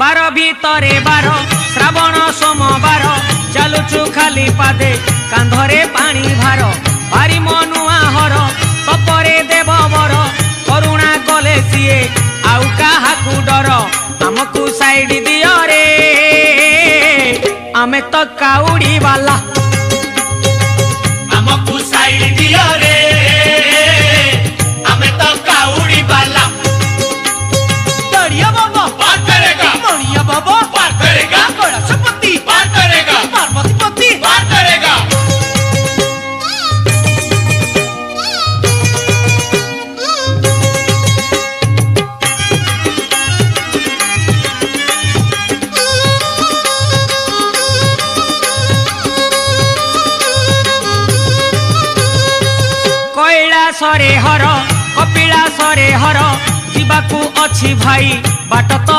बार भितरे बार श्रावण सोमवार चलुचु खाली पादे कांधरे पानी भार भारी मनुआ हर तपरे देव बर करुणा कले सीए आउ काहाकू डर आमकू साइड दियो रे आमे तो काउड़ी वाला आमकू साइड दियो रे आमे तो काउड़ी वाला दड़िया बाबा पार करेगा मणिया बाबा पार करेगा गणेशपति पार करेगा पार्वतीपति पार करेगा। कैलासरे हर कपिलासरे हर जीवाकू अच्छी भाई बाट तो